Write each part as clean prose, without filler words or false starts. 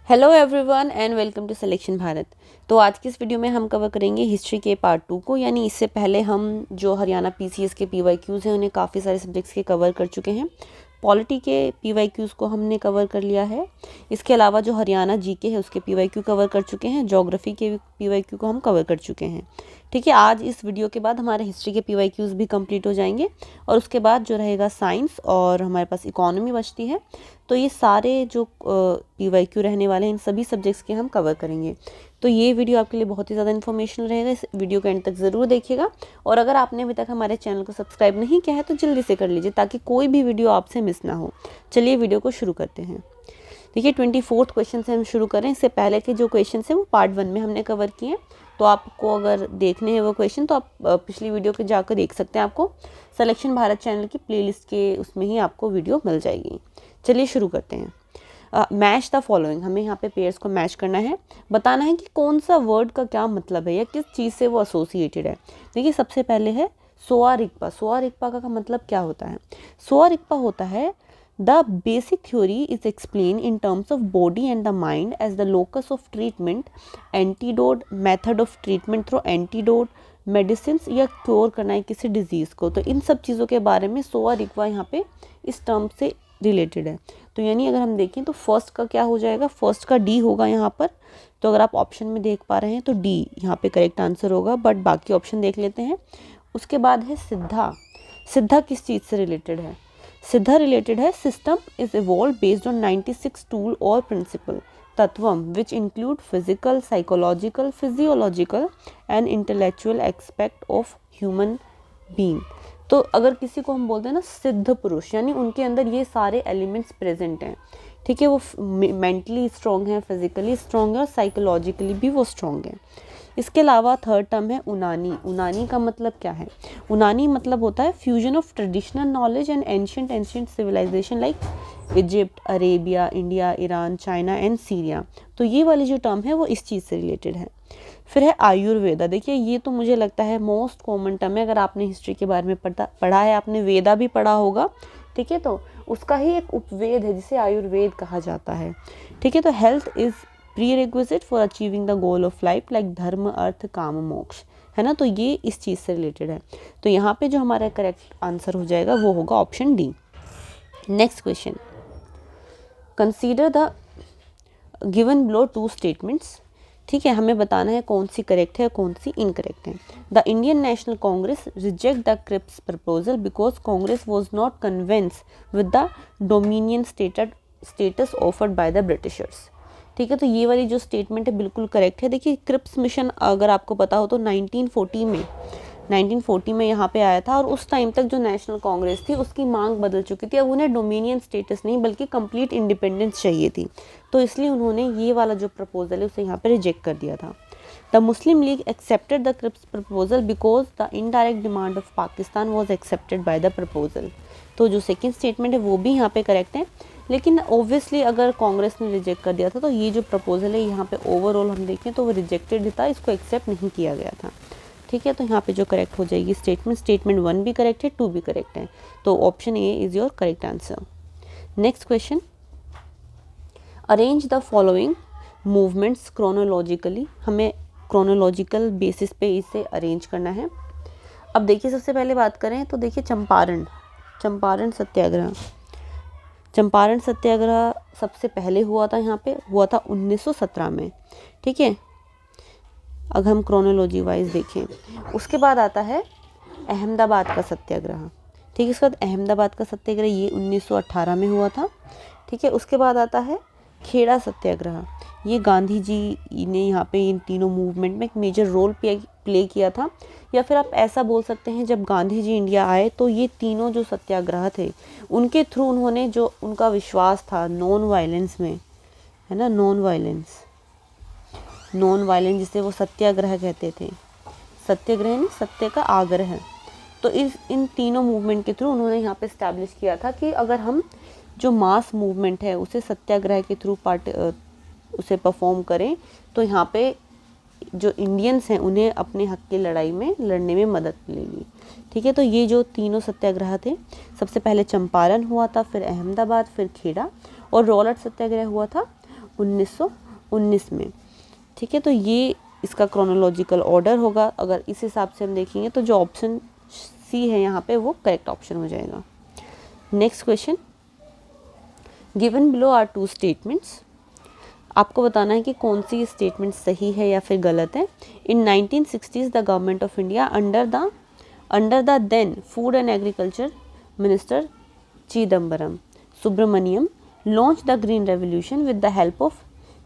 Hello everyone and welcome to selection Bharat. तो आज की इस वीडियो में हम कवर करेंगे हिस्ट्री के पार्ट 2 को। यानी इससे पहले हम जो हरियाणा पीसीएस के पीवाईक्यूज़ हैं उन्हें काफ़ी सारे सब्जेक्ट्स के कवर कर चुके हैं। पॉलिटी के पीवाईक्यूज़ को हमने कवर कर लिया है। इसके अलावा जो हरियाणा जीके है उसके पीवाईक्यू कवर कर चुके हैं। ज्योग्राफी के पीवाईक्यू को हम कवर कर चुके हैं। ठीक है, आज इस वीडियो के बाद हमारे हिस्ट्री के पीवाईक्यूज़ भी कंप्लीट हो जाएंगे और उसके बाद जो रहेगा साइंस और हमारे पास इकोनॉमी बचती है। तो ये सारे जो पीवाईक्यू रहने वाले हैं इन सभी सब्जेक्ट्स के हम कवर करेंगे। तो ये वीडियो आपके लिए बहुत ही ज़्यादा इन्फॉर्मेशनल रहेगा। इस वीडियो को एंड तक ज़रूर देखिएगा और अगर आपने अभी तक हमारे चैनल को सब्सक्राइब नहीं किया है तो जल्दी से कर लीजिए ताकि कोई भी वीडियो आपसे मिस ना हो। चलिए वीडियो को शुरू करते हैं। देखिए 24th क्वेश्चन से हम शुरू करें। इससे पहले के जो क्वेश्चन हैं वो पार्ट 1 में हमने कवर किए हैं। तो आपको अगर देखने हैं वो क्वेश्चन तो आप पिछली वीडियो के जाकर देख सकते हैं। आपको सिलेक्शन भारत चैनल की प्लेलिस्ट के उसमें ही आपको वीडियो मिल जाएगी। चलिए शुरू करते हैं। मैच द फॉलोइंग, हमें यहाँ पे पेयर्स को मैच करना है। बताना है कि कौन सा वर्ड का क्या मतलब है या किस चीज़ से वो एसोसिएटेड है। देखिए सबसे पहले है सोआ रिक्पा। सोआ रिक्पा का मतलब क्या होता है? सोआ रिक्पा होता है the basic theory is explain in terms of body and the mind as the locus of treatment, antidote, method of treatment through antidote, medicine या क्योर करना है किसी डिजीज़ को। तो इन सब चीज़ों के बारे में सोआ रिक्वा यहाँ पे इस टर्म से रिलेटेड है। तो यानी अगर हम देखें तो फर्स्ट का क्या हो जाएगा? फर्स्ट का डी होगा यहाँ पर। तो अगर आप ऑप्शन में देख पा रहे हैं तो डी यहाँ पे करेक्ट आंसर होगा, बट बाकी ऑप्शन देख लेते हैं। उसके बाद है सिद्धा। सिद्धा किस चीज़ से रिलेटेड है? सिद्धा रिलेटेड है system is evolve based on 96 tool और प्रिंसिपल तत्वम which include physical, psychological, physiological and intellectual aspect of human being. तो अगर किसी को हम बोलते हैं ना सिद्ध पुरुष, यानी उनके अंदर ये सारे एलिमेंट्स प्रेजेंट हैं। ठीक है, वो मेंटली स्ट्रॉन्ग है, फिजिकली स्ट्रॉन्ग है और साइकोलॉजिकली भी वो स्ट्रॉन्ग है। इसके अलावा थर्ड टर्म है उनानी। उनानी का मतलब क्या है? उनानी मतलब होता है fusion of traditional knowledge and ancient civilisation like Egypt, Arabia, India, Iran, China and Syria. तो ये वाली जो टर्म है वो इस चीज़ से रिलेटेड है। फिर है आयुर्वेदा। देखिए ये तो मुझे लगता है मोस्ट कॉमन टर्म है। अगर आपने हिस्ट्री के बारे में पढ़ा है, आपने वेदा भी पढ़ा होगा। ठीक है, तो उसका ही एक उपवेद है जिसे आयुर्वेद कहा जाता है। ठीक है, तो health is prerequisite for achieving the goal of life like धर्म, अर्थ, काम, मोक्ष, है ना। तो ये इस चीज़ से रिलेटेड है। तो यहाँ पे जो हमारा करेक्ट आंसर हो जाएगा वो होगा option D. Next question, consider the given below 2 statements. ठीक है, हमें बताना है कौन सी करेक्ट है कौन सी इनकरेक्ट है। The Indian national Congress reject the Cripps proposal because Congress was not convince with the dominion status offered by the Britishers. ठीक है, तो ये वाली जो स्टेटमेंट है बिल्कुल करेक्ट है। देखिए क्रिप्स मिशन अगर आपको पता हो तो 1940 में यहाँ पे आया था और उस टाइम तक जो नेशनल कांग्रेस थी उसकी मांग बदल चुकी थी। अब उन्हें डोमिनियन स्टेटस नहीं बल्कि कंप्लीट इंडिपेंडेंस चाहिए थी। तो इसलिए उन्होंने ये वाला जो प्रपोजल है उसे यहाँ पे रिजेक्ट कर दिया था। The Muslim League accepted the Cripps proposal because the indirect demand of Pakistan was accepted by the proposal. तो जो सेकेंड स्टेटमेंट है वो भी यहाँ पे करेक्ट है। लेकिन ऑब्वियसली अगर कांग्रेस ने रिजेक्ट कर दिया था तो ये जो प्रपोजल है यहाँ पे ओवरऑल हम देखें तो वो रिजेक्टेड ही था, इसको एक्सेप्ट नहीं किया गया था। ठीक है, तो यहाँ पे जो करेक्ट हो जाएगी स्टेटमेंट 1 भी करेक्ट है, 2 भी करेक्ट है। तो option A is your correct answer. Next question, arrange the following movements chronologically. हमें क्रोनोलॉजिकल बेसिस पे इसे अरेंज करना है। अब देखिए सबसे पहले बात करें तो देखिए चंपारण सत्याग्रह। चंपारण सत्याग्रह सबसे पहले हुआ था, यहाँ पे हुआ था 1917 में। ठीक है, अगर हम क्रोनोलॉजी वाइज देखें। उसके बाद आता है अहमदाबाद का सत्याग्रह। ठीक है, इसके बाद अहमदाबाद का सत्याग्रह ये 1918 में हुआ था। ठीक है, उसके बाद आता है खेड़ा सत्याग्रह। ये गांधी जी ने यहाँ पे इन तीनों मूवमेंट में एक मेजर रोल प्ले किया था। या फिर आप ऐसा बोल सकते हैं जब गांधी जी इंडिया आए तो ये तीनों जो सत्याग्रह थे उनके थ्रू उन्होंने जो उनका विश्वास था नॉन वायलेंस में, है ना, नॉन वायलेंस जिसे वो सत्याग्रह कहते थे। सत्याग्रह नहीं, सत्य का आग्रह। तो इन तीनों मूवमेंट के थ्रू उन्होंने यहाँ पे इस्टेब्लिश किया था कि अगर हम जो मास मूवमेंट है उसे सत्याग्रह के थ्रू उसे परफॉर्म करें तो यहाँ पे जो इंडियंस हैं उन्हें अपने हक की लड़ाई में लड़ने में मदद मिलेगी। ठीक है, तो ये जो तीनों सत्याग्रह थे, सबसे पहले चंपारण हुआ था, फिर अहमदाबाद, फिर खेड़ा, और रॉलेट सत्याग्रह हुआ था 1919 में। ठीक है, तो ये इसका क्रोनोलॉजिकल ऑर्डर होगा। अगर इस हिसाब से हम देखेंगे तो जो ऑप्शन सी है यहाँ पे वो करेक्ट ऑप्शन हो जाएगा। Next question, given below are two statements. आपको बताना है कि कौन सी स्टेटमेंट सही है या फिर गलत है। In 1960s the government of India under the then food and agriculture minister Chidambaram Subramaniam launch the green revolution with the help of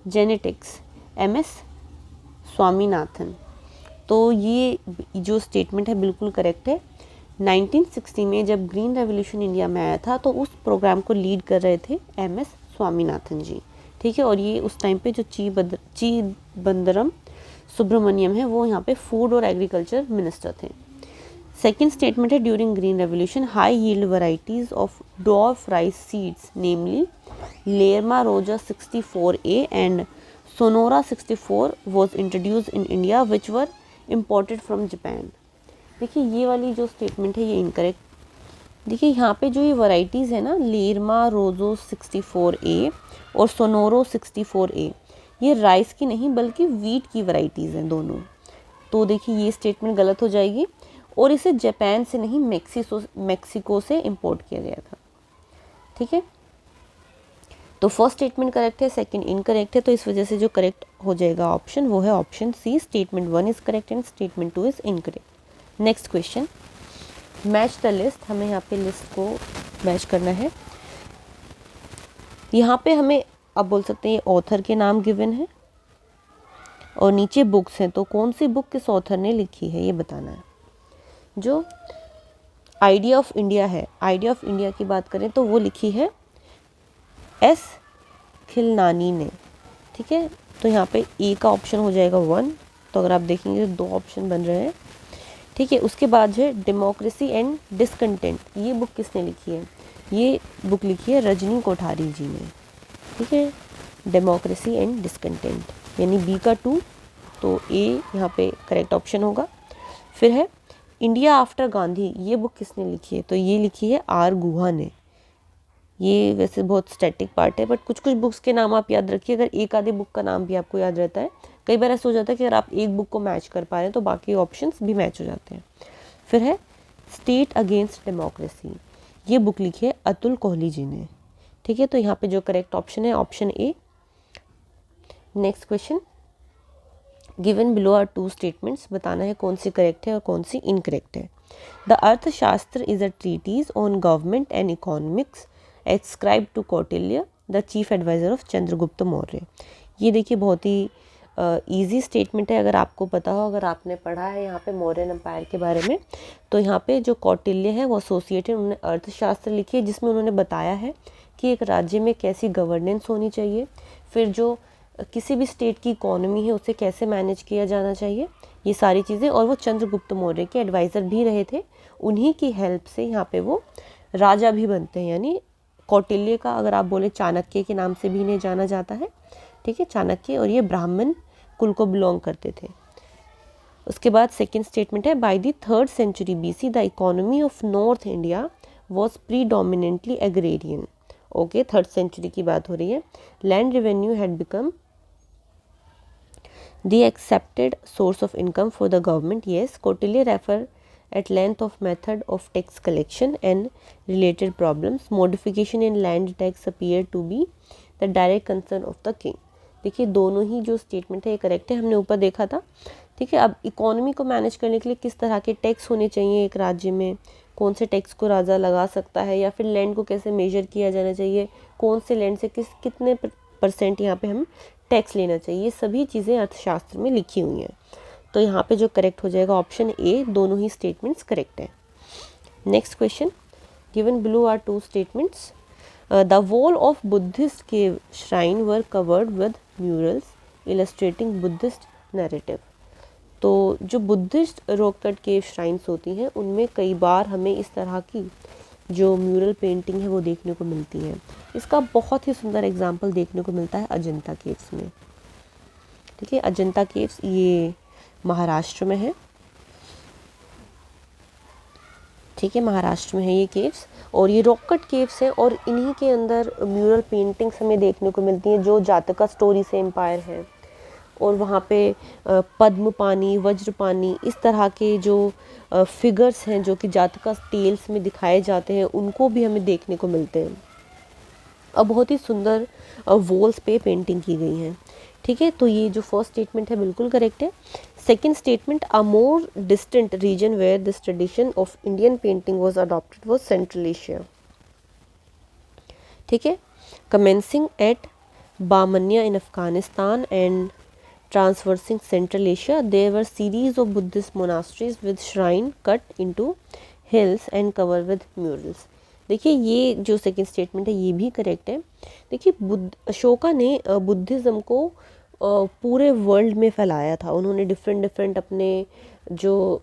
genetics MS Swaminathan. तो ये जो स्टेटमेंट है बिल्कुल करेक्ट है। 1960 में जब ग्रीन रेवोल्यूशन इंडिया में आया था तो उस प्रोग्राम को लीड कर रहे थे MS स्वामीनाथन जी। ठीक है, और ये उस टाइम पे जो चिदम्बरम सुब्रमण्यम है वो यहाँ पे फूड और एग्रीकल्चर मिनिस्टर थे। सेकेंड स्टेटमेंट है, during green revolution high yield varieties of dwarf rice seeds namely Lerma Rojo 64A and Sonora 64 was introduce in India which were imported from Japan. देखिए ये वाली जो स्टेटमेंट है ये incorrect. देखिए यहाँ पे जो ये वैरायटीज़ है ना, लेरमा रोजो 64A और सोनोरो 64A, ये राइस की नहीं बल्कि वीट की वैरायटीज़ हैं दोनों। तो देखिए ये स्टेटमेंट गलत हो जाएगी, और इसे जापान से नहीं मैक्सिको से इंपोर्ट किया गया था। ठीक है, तो फर्स्ट स्टेटमेंट करेक्ट है, सेकंड इनकरेक्ट है, तो इस वजह से जो करेक्ट हो जाएगा ऑप्शन वो है option C, statement 1 is correct and statement 2 is incorrect. Next question, match the list. हमें यहाँ पे लिस्ट को मैच करना है। यहाँ पे हमें अब बोल सकते हैं ये ऑथर के नाम गिवन है और नीचे बुक्स हैं, तो कौन सी बुक किस ऑथर ने लिखी है ये बताना है। जो आइडिया ऑफ इंडिया है, आइडिया ऑफ इंडिया की बात करें तो वो लिखी है S खिलनानी ने। ठीक है, तो यहाँ पे ए का ऑप्शन हो जाएगा 1। तो अगर आप देखेंगे तो 2 ऑप्शन बन रहे हैं। ठीक है, उसके बाद जो है डेमोक्रेसी एंड डिसकंटेंट, ये बुक किसने लिखी है? ये बुक लिखी है रजनी कोठारी जी ने। ठीक है, डेमोक्रेसी एंड डिसकंटेंट यानी बी का 2, तो ए यहाँ पे करेक्ट ऑप्शन होगा। फिर है इंडिया आफ्टर गांधी, ये बुक किसने लिखी है? तो ये लिखी है R गुहा ने। ये वैसे बहुत स्टैटिक पार्ट है, बट कुछ कुछ बुक्स के नाम आप याद रखिए। अगर एक आधे बुक का नाम भी आपको याद रहता है, कई बार ऐसा हो जाता है कि अगर आप एक बुक को मैच कर पा रहे हैं तो बाकी ऑप्शंस भी मैच हो जाते हैं। फिर है स्टेट अगेंस्ट डेमोक्रेसी, ये बुक लिखी है अतुल कोहली जी ने। ठीक है, तो यहाँ पे जो करेक्ट ऑप्शन है option A. Next question, given below are 2 statements, बताना है कौन सी करेक्ट है और कौन सी इनकरेक्ट है। The Arthashastra is a treatise on government and economics ascribe to Kautilya the chief adviser of Chandragupta Maurya. ये देखिए बहुत ही ईजी स्टेटमेंट है। अगर आपको पता हो, अगर आपने पढ़ा है यहाँ पे मौर्यन एम्पायर के बारे में, तो यहाँ पे जो कौटिल्य है वो एसोसिएटेड, उन्होंने अर्थशास्त्र लिखी है जिसमें उन्होंने बताया है कि एक राज्य में कैसी गवर्नेंस होनी चाहिए, फिर जो किसी भी स्टेट की इकोनॉमी है उसे कैसे मैनेज किया जाना चाहिए, ये सारी चीज़ें। और वो चंद्रगुप्त मौर्य के एडवाइज़र भी रहे थे, उन्हीं की हेल्प से यहाँ पे वो राजा भी बनते हैं। यानी कौटिल्य का अगर आप बोले चाणक्य के नाम से भी इन्हें जाना जाता है। ठीक है, चाणक्य, और ये ब्राह्मण कुल को बिलोंग करते थे। उसके बाद सेकंड स्टेटमेंट है, by the 3rd century BC the economy of north India was predominantly agrarian. Okay, 3rd century की बात हो रही है। Land revenue had become the accepted source of income for the government. Yes, Kautilya refer at length of method of tax collection and related problems. Modification in land tax appear to be the direct concern of the king. देखिए दोनों ही जो statement है ये correct है, हमने ऊपर देखा था। ठीक है, अब इकोनॉमी को मैनेज करने के लिए किस तरह के टैक्स होने चाहिए एक राज्य में, कौन से टैक्स को राजा लगा सकता है, या फिर लैंड को कैसे मेजर किया जाना चाहिए, कौन से लैंड से कितने % यहाँ पे हम टैक्स लेना चाहिए, ये सभी चीज़ें अर्थशास्त्र में लिखी हुई हैं। तो यहाँ पे जो करेक्ट हो जाएगा ऑप्शन ए, दोनों ही स्टेटमेंट्स करेक्ट है। Next question, given below are 2 statements. The wall of Buddhist cave shrine were covered with murals illustrating Buddhist narrative. तो जो Buddhist rock cut cave shrines होती हैं उनमें कई बार हमें इस तरह की जो म्यूरल पेंटिंग है वो देखने को मिलती है। इसका बहुत ही सुंदर एग्जाम्पल देखने को मिलता है अजंता केव्स में। ठीक है, अजंता केव्स ये महाराष्ट्र में है। ठीक है, महाराष्ट्र में है ये केव्स, और ये रॉक कट केव्स हैं, और इन्हीं के अंदर म्यूरल पेंटिंग्स हमें देखने को मिलती हैं जो जातका स्टोरी से इंस्पायर है। और वहाँ पे पद्म पानी, वज्र पानी, इस तरह के जो फिगर्स हैं जो कि जातका टेल्स में दिखाए जाते हैं, उनको भी हमें देखने को मिलते हैं। अब बहुत ही सुंदर वॉल्स पे पेंटिंग की गई है। ठीक है, तो ये जो फर्स्ट स्टेटमेंट है बिल्कुल करेक्ट है। Second statement, a more distant region where this tradition of Indian painting was adopted was Central Asia. ठीक है, commencing at Bamiyan in Afghanistan and transversing Central Asia there were series of Buddhist monasteries with shrine cut into hills and cover with murals. देखिए, ये जो second statement है ये भी correct है। देखिए, अशोका ने बुद्धिज़्म को पूरे वर्ल्ड में फैलाया था। उन्होंने डिफरेंट अपने जो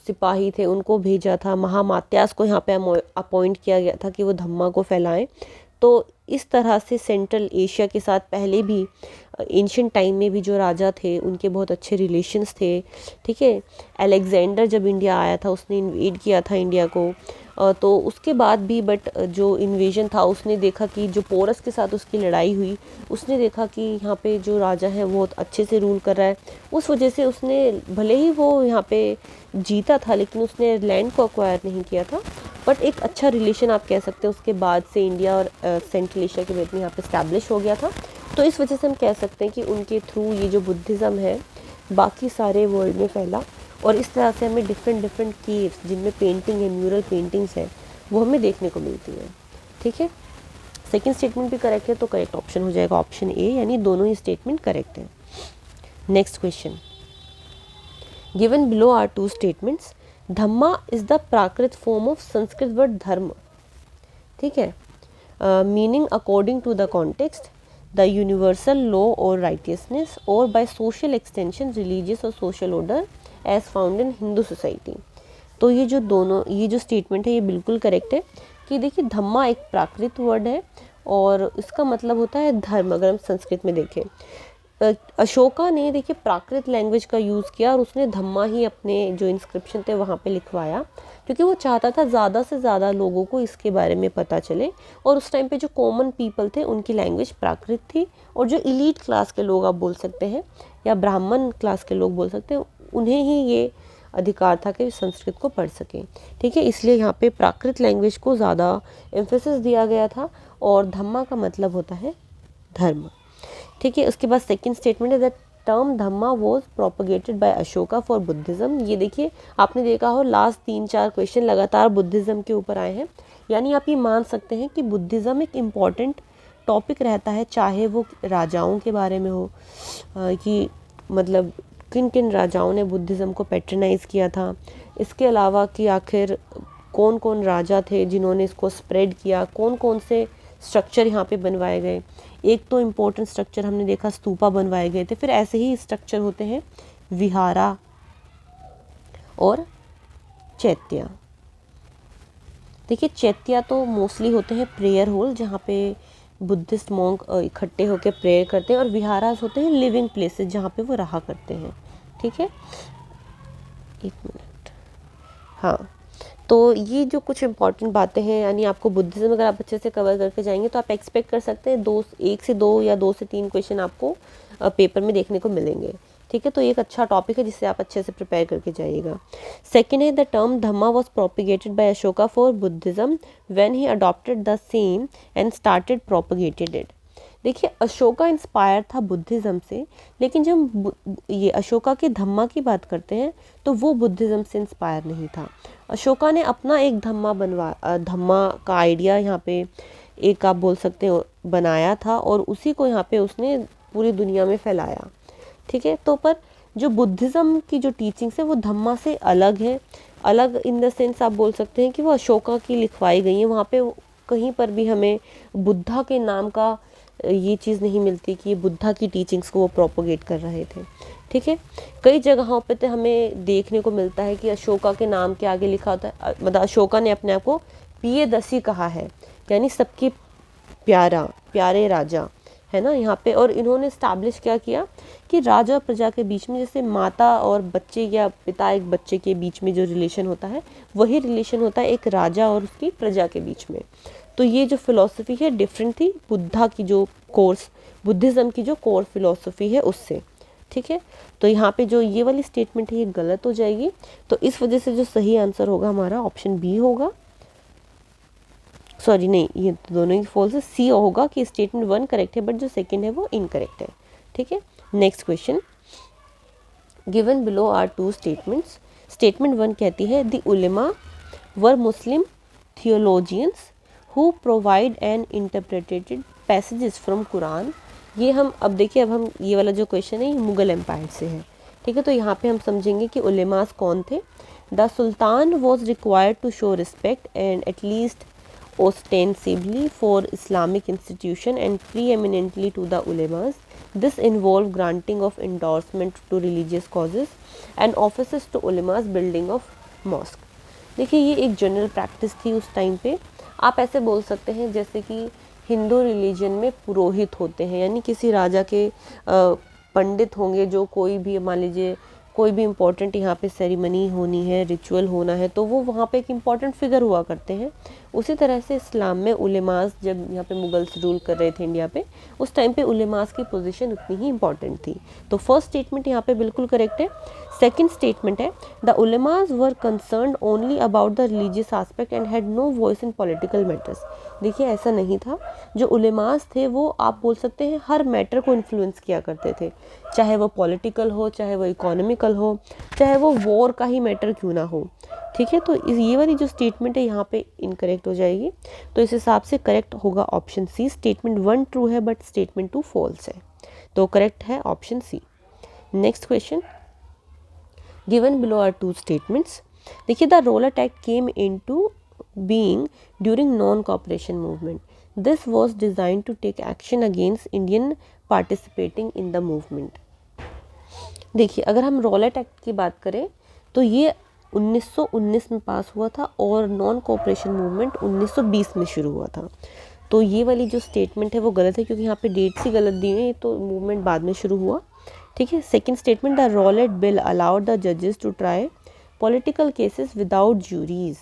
सिपाही थे उनको भेजा था, महामात्यास को यहाँ पे अपॉइंट किया गया था कि वो धम्मा को फैलाएं। तो इस तरह से सेंट्रल एशिया के साथ पहले भी एंशिएंट टाइम में भी जो राजा थे उनके बहुत अच्छे रिलेशंस थे। ठीक है, अलेक्जेंडर जब इंडिया आया था उसने इन्वेड किया था इंडिया को, तो उसके बाद भी बट जो इन्वेजन था उसने देखा कि जो पोरस के साथ उसकी लड़ाई हुई, उसने देखा कि यहाँ पे जो राजा है वो बहुत अच्छे से रूल कर रहा है। उस वजह से उसने, भले ही वो यहाँ पे जीता था लेकिन उसने लैंड को अक्वायर नहीं किया था, बट एक अच्छा रिलेशन आप कह सकते हैं उसके बाद से इंडिया और सेंट्रल एशिया के बीच में यहाँ पे स्टैब्लिश हो गया था। तो इस वजह से हम कह सकते हैं कि उनके थ्रू ये जो बुद्धिज़्म है बाकी सारे वर्ल्ड में फैला, और इस तरह से हमें डिफरेंट केव्स जिनमें पेंटिंग है, म्यूरल पेंटिंग्स है, वो हमें देखने को मिलती है। ठीक है, सेकंड स्टेटमेंट भी करेक्ट है तो करेक्ट ऑप्शन हो जाएगा ऑप्शन ए, यानी दोनों ही स्टेटमेंट करेक्ट है। Next question, given below are two statements, Dhamma is the Prakrit form of Sanskrit word dharma. ठीक है, meaning according to the context the universal law और राइटियसनेस, और बाय सोशल एक्सटेंशन रिलीजियस और social order as found in Hindu society. तो ये जो statement है ये बिल्कुल करेक्ट है कि देखिए, धम्मा एक प्राकृत वर्ड है और इसका मतलब होता है धर्म। अगर हम संस्कृत में देखें, अशोका ने देखिए प्राकृत लैंग्वेज का यूज़ किया और उसने धम्मा ही अपने जो इंस्क्रिप्शन थे वहाँ पे लिखवाया, क्योंकि वो चाहता था ज़्यादा से ज़्यादा लोगों को इसके बारे में पता चले। और उस टाइम पे जो कॉमन पीपल थे उनकी लैंग्वेज प्राकृत थी, और जो इलीट क्लास के लोग आप बोल सकते हैं या ब्राह्मण क्लास के लोग बोल सकते हैं, उन्हें ही ये अधिकार था कि संस्कृत को पढ़ सकें। ठीक है, इसलिए यहाँ पे प्राकृत लैंग्वेज को ज़्यादा एम्फेसिस दिया गया था, और धम्मा का मतलब होता है धर्म। ठीक है, उसके बाद सेकंड स्टेटमेंट है that term Dhamma was propagated by Ashoka for Buddhism. ये देखिए, आपने देखा हो लास्ट 3-4 क्वेश्चन लगातार बुद्धिज़्म के ऊपर आए हैं, यानी आप ये मान सकते हैं कि बुद्धिज़्म एक इम्पॉर्टेंट टॉपिक रहता है, चाहे वो राजाओं के बारे में हो कि मतलब किन किन राजाओं ने बुद्धिज़्म को पैट्रनाइज़ किया था, इसके अलावा कि आखिर कौन कौन राजा थे जिन्होंने इसको स्प्रेड किया, कौन कौन से स्ट्रक्चर यहाँ पे बनवाए गए। एक तो इम्पोर्टेंट स्ट्रक्चर हमने देखा स्तूपा बनवाए गए थे, फिर ऐसे ही स्ट्रक्चर होते हैं विहारा और चैत्या। देखिए, चैत्या तो मोस्टली होते हैं प्रेयर हॉल जहाँ पे बुद्धिस्ट मॉन्क इकट्ठे होकर प्रेयर करते हैं, और विहारास होते हैं लिविंग प्लेसेस जहाँ पे वो रहा करते हैं। ठीक है, एक मिनट, हाँ, तो ये जो कुछ इंपॉर्टेंट बातें हैं, यानी आपको बुद्धिज़्म अगर आप अच्छे से कवर करके जाएंगे तो आप एक्सपेक्ट कर सकते हैं 1 से 2 या 2 से 3 क्वेश्चन आपको पेपर में देखने को मिलेंगे। ठीक है, तो ये एक अच्छा टॉपिक है जिससे आप अच्छे से प्रिपेयर करके जाइएगा। सेकेंड है the term Dhamma was propagated by Ashoka for Buddhism when he adopted the same and started propagated it. देखिए, अशोका इंस्पायर था बुद्धिज़्म से, लेकिन जब ये अशोका के धम्मा की बात करते हैं तो वो बुद्धिज़्म से इंस्पायर नहीं था। अशोका ने अपना एक धम्मा का आइडिया यहाँ पे एक आप बोल सकते हो बनाया था, और उसी को यहाँ पे उसने पूरी दुनिया में फैलाया। ठीक है, तो पर जो बुद्धिज़्म की जो टीचिंग्स है वो धम्मा से अलग है। अलग इन द सेंस आप बोल सकते हैं कि वो अशोका की लिखवाई गई है। वहाँ पे कहीं पर भी हमें बुद्धा के नाम का ये चीज़ नहीं मिलती कि ये बुद्धा की टीचिंग्स को वो प्रोपोगेट कर रहे थे। ठीक है, कई जगहों पे तो हमें देखने को मिलता है कि अशोका के नाम के आगे लिखा होता है, मतलब अशोका ने अपने आप को पियदसी कहा है, यानी सबके प्यारे राजा है ना यहाँ पे। और इन्होंने स्टैब्लिश क्या किया कि राजा और प्रजा के बीच में जैसे माता और बच्चे या पिता एक बच्चे के बीच में जो रिलेशन होता है, वही रिलेशन होता है एक राजा और उसकी प्रजा के बीच में। तो ये जो फिलॉसफी है डिफरेंट थी बुद्धा की जो कोर्स, बुद्धिज़्म की जो कोर फिलॉसफी है उससे, ठीक है। तो यहाँ पे जो ये वाली स्टेटमेंट है ये गलत हो जाएगी। तो इस वजह से जो सही आंसर होगा हमारा ऑप्शन बी होगा, सॉरी नहीं, ये तो दोनों ही फॉल्स है। सी होगा कि स्टेटमेंट 1 करेक्ट है बट जो सेकंड है वो इनकरेक्ट है, ठीक है। Next question, given below are 2 statements. Statement 1 कहती है the ulema were Muslim theologians who provide and interpreted passages from Quran. ये हम अब देखिए, अब हम ये वाला जो क्वेश्चन है ये मुगल एम्पायर से है, ठीक है। तो यहाँ पे हम समझेंगे कि उलेमास कौन थे। The sultan was required to show respect and at least ostensibly for Islamic institution and preeminently to the ulemas. This involved granting of endorsement to religious causes and offices to ulemas, building of mosque. देखिए ये एक general practice थी उस time पे। आप ऐसे बोल सकते हैं जैसे कि हिंदू रिलीजन में पुरोहित होते हैं, यानी किसी राजा के पंडित होंगे जो कोई भी मान लीजिए कोई भी इम्पोर्टेंट यहाँ पे सेरेमनी होनी है, रिचुअल होना है, तो वो वहाँ पे एक इम्पॉर्टेंट फिगर हुआ करते हैं। उसी तरह से इस्लाम में उलेमास जब यहाँ पे मुगल्स रूल कर रहे थे इंडिया पे, उस टाइम पे उलेमास की पोजीशन उतनी ही इम्पॉर्टेंट थी। तो फर्स्ट स्टेटमेंट यहाँ पे बिल्कुल करेक्ट है। सेकंड स्टेटमेंट है the ulemas were concerned only about the religious aspect and had no voice in political matters. देखिए ऐसा नहीं था, जो उलेमास थे वो आप बोल सकते हैं हर मैटर को इन्फ्लुएंस किया करते थे, चाहे वो पॉलिटिकल हो, चाहे वो इकोनॉमिकल हो, चाहे वो वॉर का ही मैटर क्यों ना हो, ठीक है। तो ये वाली जो स्टेटमेंट है यहाँ पे इनकरेक्ट हो जाएगी। तो इस हिसाब से करेक्ट होगा ऑप्शन सी। स्टेटमेंट 1 ट्रू है बट स्टेटमेंट 2 फॉल्स है, तो करेक्ट है option C. Next question, given below are 2 statements. देखिए the Rowlatt Act came into being during non cooperation movement. This was designed to take action against Indian participating in the movement. देखिए अगर हम Rowlatt act की बात करें तो ये 1919 में पास हुआ था और नॉन कोऑपरेशन मूवमेंट 1920 में शुरू हुआ था। तो ये वाली जो स्टेटमेंट है वो गलत है, क्योंकि यहाँ पे डेट्स ही गलत दी हैं, तो मूवमेंट बाद में शुरू हुआ, ठीक है। Second statement, the Rowlatt bill allowed the जजेस to try political cases without juries,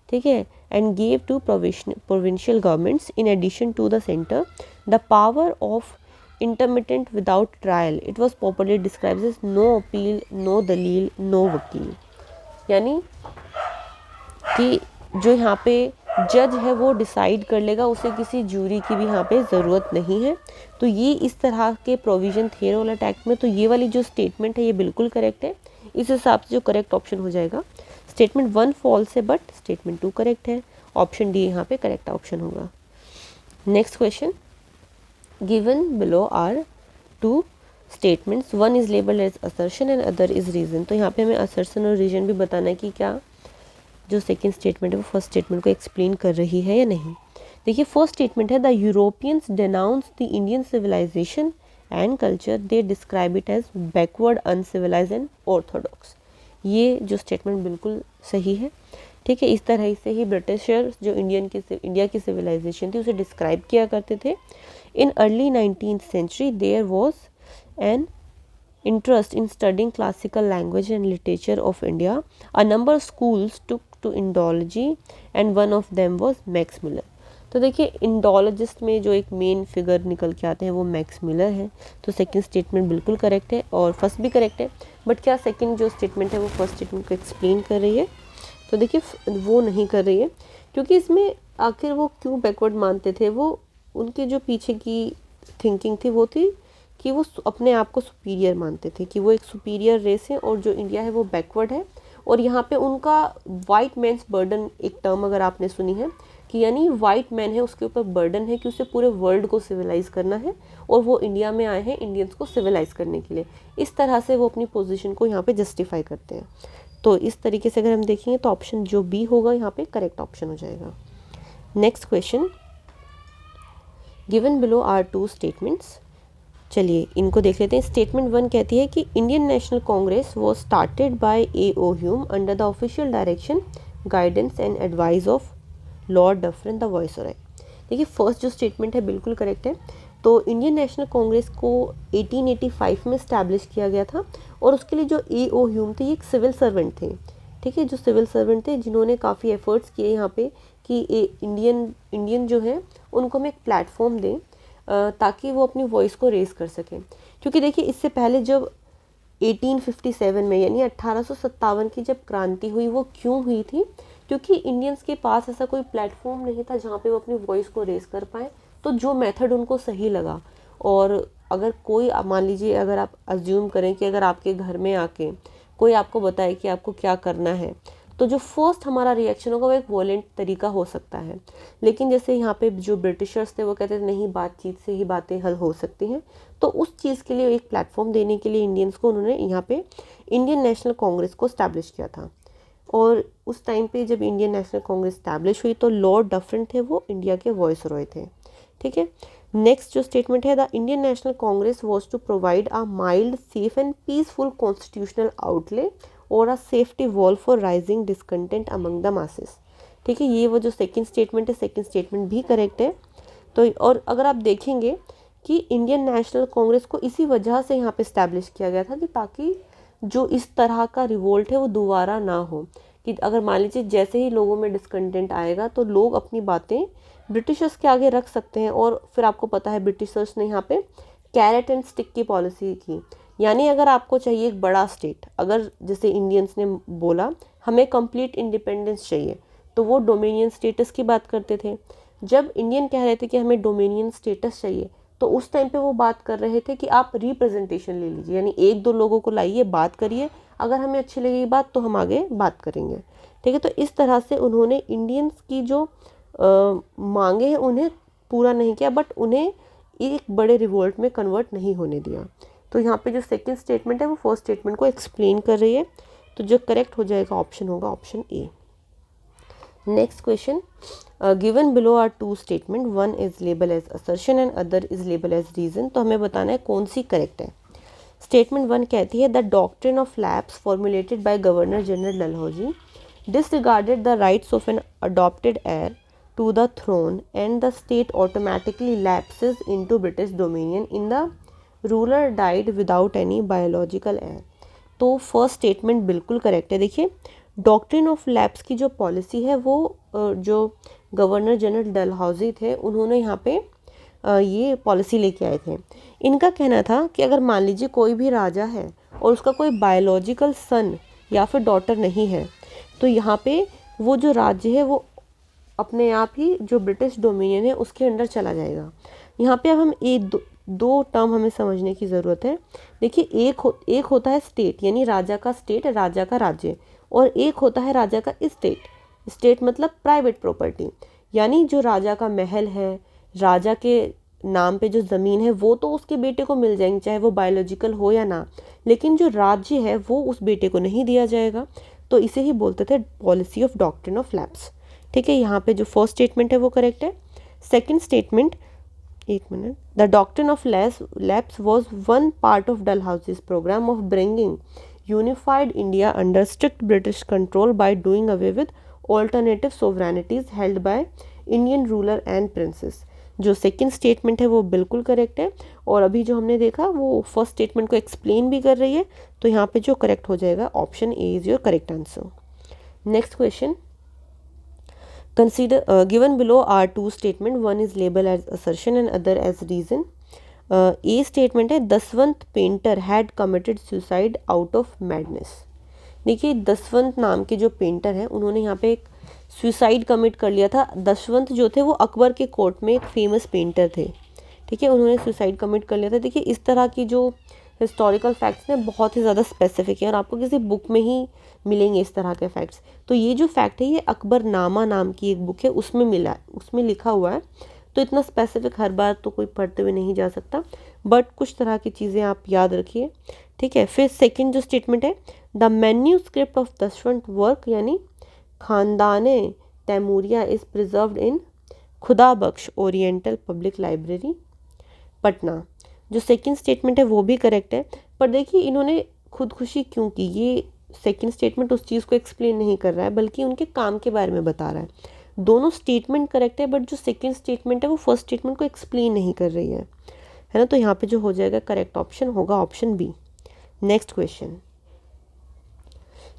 ठीक है, and gave to provincial governments in addition to the centre the power of intermittent without trial. It was popularly described as no appeal, no दलील, no वकील। यानी कि जो यहाँ पे जज है वो डिसाइड कर लेगा, उसे किसी जूरी की भी यहाँ पे ज़रूरत नहीं है। तो ये इस तरह के प्रोविज़न थे रॉलेट एक्ट में। तो ये वाली जो स्टेटमेंट है ये बिल्कुल करेक्ट है। इस हिसाब से जो करेक्ट ऑप्शन हो जाएगा, स्टेटमेंट 1 फॉल्स है बट स्टेटमेंट 2 करेक्ट है। ऑप्शन डी यहाँ पे करेक्ट ऑप्शन होगा। Next question, given below are 2 statements, one is labeled as assertion and other is reason। तो यहाँ पे हमें assertion और reason भी बताना है कि क्या जो सेकेंड स्टेटमेंट है वो फर्स्ट स्टेटमेंट को एक्सप्लेन कर रही है या नहीं। देखिए फर्स्ट स्टेटमेंट है the Europeans denounce the Indian civilisation and culture, they describe it as backward, uncivilise and orthodox. ये जो स्टेटमेंट बिल्कुल सही है, ठीक है। इस तरह से ही ब्रिटिशर्स जो इंडिया की सिविलाइजेशन थी उसे डिस्क्राइब किया करते थे। In early 19th century, there was an interest in studying classical language and literature of India. A number of schools took to Indology and one of them was Max Muller। तो देखिए Indologist में जो एक main figure निकल के आते हैं वो मैक्स मिलर है। तो सेकंड स्टेटमेंट बिल्कुल करेक्ट है और फर्स्ट भी करेक्ट है, बट क्या सेकंड जो स्टेटमेंट है वो फर्स्ट स्टेटमेंट को एक्सप्लेन कर रही है? तो देखिए वो नहीं कर रही है, क्योंकि इसमें आखिर वो क्यों बैकवर्ड मानते थे, वो उनके जो पीछे की थिंकिंग थी वो थी कि वो अपने आप को सुपीरियर मानते थे, कि वो एक सुपीरियर रेस है और जो इंडिया है वो बैकवर्ड है। और यहाँ पे उनका वाइट मैन्स बर्डन, एक टर्म अगर आपने सुनी है कि यानी वाइट मैन है उसके ऊपर बर्डन है कि उसे पूरे वर्ल्ड को सिविलाइज करना है और वो इंडिया में आए हैं इंडियंस को सिविलाइज करने के लिए। इस तरह से वो अपनी पोजीशन को यहाँ पे जस्टिफाई करते हैं। तो इस तरीके से अगर हम देखेंगे तो ऑप्शन जो बी होगा यहाँ पे करेक्ट ऑप्शन हो जाएगा। Next question, given below are 2 statements. चलिए इनको देख लेते हैं। स्टेटमेंट 1 कहती है कि Indian national Congress was started by A.O. Hume under the official direction, guidance and advice of Lord Dufferin the viceroy. देखिए फर्स्ट जो स्टेटमेंट है बिल्कुल करेक्ट है। तो इंडियन नेशनल कांग्रेस को 1885 में इस्टेब्लिश किया गया था और उसके लिए जो ए.ओ. ह्यूम थे ये एक सिविल सर्वेंट थे, ठीक है, जो सिविल सर्वेंट थे जिन्होंने काफ़ी एफर्ट्स किए यहाँ पे कि इंडियन जो है उनको हम एक प्लेटफॉर्म दें ताकि वो अपनी वॉइस को रेज कर सकें। क्योंकि देखिए इससे पहले जब 1857 में यानी 1857 की जब क्रांति हुई वो क्यों हुई थी, क्योंकि इंडियंस के पास ऐसा कोई प्लेटफॉर्म नहीं था जहाँ पे वो अपनी वॉइस को रेज कर पाए। तो जो मेथड उनको सही लगा, और अगर कोई मान लीजिए अगर आप अज्यूम करें कि अगर आपके घर में आके कोई आपको बताए कि आपको क्या करना है, तो जो फर्स्ट हमारा रिएक्शन होगा वो एक वॉयलेंट तरीका हो सकता है। लेकिन जैसे यहाँ पे जो ब्रिटिशर्स थे वो कहते थे नहीं, बातचीत से ही बातें हल हो सकती हैं। तो उस चीज़ के लिए एक प्लेटफॉर्म देने के लिए इंडियंस को उन्होंने यहाँ पे इंडियन नेशनल कांग्रेस को स्टैब्लिश किया था। और उस टाइम पे जब इंडियन नेशनल कांग्रेस स्टैब्लिश हुई तो लॉर्ड डफरिन थे, वो इंडिया के वॉइस रॉय थे, ठीक है। नेक्स्ट जो स्टेटमेंट है, the Indian national Congress was to provide a mild, safe and peaceful constitutional outlet or a safety wall for rising discontent among the masses, ठीक है। ये वो जो सेकंड स्टेटमेंट है, सेकंड स्टेटमेंट भी करेक्ट है। तो और अगर आप देखेंगे कि इंडियन नेशनल कांग्रेस को इसी वजह से यहाँ पे स्टैब्लिश किया गया था कि ताकि जो इस तरह का रिवोल्ट है वो दोबारा ना हो, कि अगर मान लीजिए जैसे ही लोगों में डिसकंटेंट आएगा तो लोग अपनी बातें ब्रिटिशर्स के आगे रख सकते हैं। और फिर आपको पता है ब्रिटिशर्स ने यहाँ पे कैरेट एंड स्टिक की पॉलिसी की, यानी अगर आपको चाहिए एक बड़ा स्टेट, अगर जैसे इंडियंस ने बोला हमें कंप्लीट इंडिपेंडेंस चाहिए, तो वो डोमिनियन स्टेटस की बात करते थे। जब इंडियन कह रहे थे कि हमें डोमिनियन स्टेटस चाहिए, तो उस टाइम पे वो बात कर रहे थे कि आप रिप्रेजेंटेशन ले लीजिए, यानी एक दो लोगों को लाइए, बात करिए, अगर हमें अच्छी लगेगी बात तो हम आगे बात करेंगे, ठीक है। तो इस तरह से उन्होंने इंडियंस की जो मांगे हैं उन्हें पूरा नहीं किया, बट उन्हें एक बड़े रिवोल्ट में कन्वर्ट नहीं होने दिया। तो यहाँ पे जो सेकंड स्टेटमेंट है वो फर्स्ट स्टेटमेंट को एक्सप्लेन कर रही है। तो जो करेक्ट हो जाएगा ऑप्शन होगा option A. Next question, given below are two statement, one is label as assertion and other is label as reason. तो हमें बताना है कौन सी करेक्ट है। स्टेटमेंट वन कहती है the doctrine of lapse formulated by governor general Dalhousie disregarded the rights of an adopted heir to the throne and the state automatically lapses into British dominion in the ruler died without any biological heir। तो first statement बिल्कुल correct है। देखिए doctrine of lapse की जो policy है वो जो governor general Dalhousie थे उन्होंने यहाँ पे ये पॉलिसी लेके आए थे। इनका कहना था कि अगर मान लीजिए कोई भी राजा है और उसका कोई बायोलॉजिकल सन या फिर डॉटर नहीं है, तो यहाँ पे वो जो राज्य है वो अपने आप ही जो ब्रिटिश डोमिनियन है उसके अंडर चला जाएगा। यहाँ पे अब हम दो टर्म हमें समझने की ज़रूरत है। देखिए एक होता है स्टेट, यानी राजा का स्टेट, राजा का राज्य, और एक होता है राजा का स्टेट। स्टेट मतलब प्राइवेट प्रॉपर्टी, यानी जो राजा का महल है, राजा के नाम पे जो ज़मीन है वो तो उसके बेटे को मिल जाएंगे चाहे वो बायोलॉजिकल हो या ना, लेकिन जो राज्य है वो उस बेटे को नहीं दिया जाएगा। तो इसे ही बोलते थे policy of doctrine of lapse, ठीक है। यहाँ पे जो फर्स्ट स्टेटमेंट है वो करेक्ट है। सेकंड स्टेटमेंट, एक minute, the doctrine of lapse was one part of Dalhousie's programme of bringing unified India under strict British control by doing away with alternative sovereignties held by Indian ruler and princes. जो second statement है वो बिल्कुल correct है, और अभी जो हमने देखा वो फर्स्ट स्टेटमेंट को एक्सप्लेन भी कर रही है। तो यहाँ पे जो करेक्ट हो जाएगा option A is your correct answer. Next question, consider given below are two statement, one is label as assertion and other as reason. A statement है Daswant painter had committed suicide out of madness. देखिए दसवंत नाम के जो painter हैं उन्होंने यहाँ पे एक सुसाइड कमिट कर लिया था। दशवंत जो थे वो अकबर के कोर्ट में एक फेमस पेंटर थे, ठीक है, उन्होंने सुसाइड कमिट कर लिया था। देखिए इस तरह की जो हिस्टोरिकल फैक्ट्स हैं बहुत ही ज़्यादा स्पेसिफिक है और आपको किसी बुक में ही मिलेंगे इस तरह के फैक्ट्स। तो ये जो फैक्ट है ये अकबरनामा नाम की एक बुक है उसमें मिला, उसमें लिखा हुआ है। तो इतना स्पेसिफिक हर बार तो कोई पढ़ते हुए नहीं जा सकता, बट कुछ तरह की चीज़ें आप याद रखिए, ठीक है। फिर सेकेंड जो स्टेटमेंट है, the manuscript of Dashwant work यानी खानदाने तैमूरिया इज़ प्रिजर्व्ड इन खुदा बख्श ओरिएंटल पब्लिक लाइब्रेरी पटना। जो सेकंड स्टेटमेंट है वो भी करेक्ट है, पर देखिए इन्होंने खुदकुशी क्यों की, ये सेकंड स्टेटमेंट उस चीज़ को एक्सप्लेन नहीं कर रहा है बल्कि उनके काम के बारे में बता रहा है। दोनों स्टेटमेंट करेक्ट है, बट जो सेकेंड स्टेटमेंट है वो फर्स्ट स्टेटमेंट को एक्सप्लेन नहीं कर रही है ना। तो यहाँ पे जो हो जाएगा करेक्ट ऑप्शन होगा option B. Next question,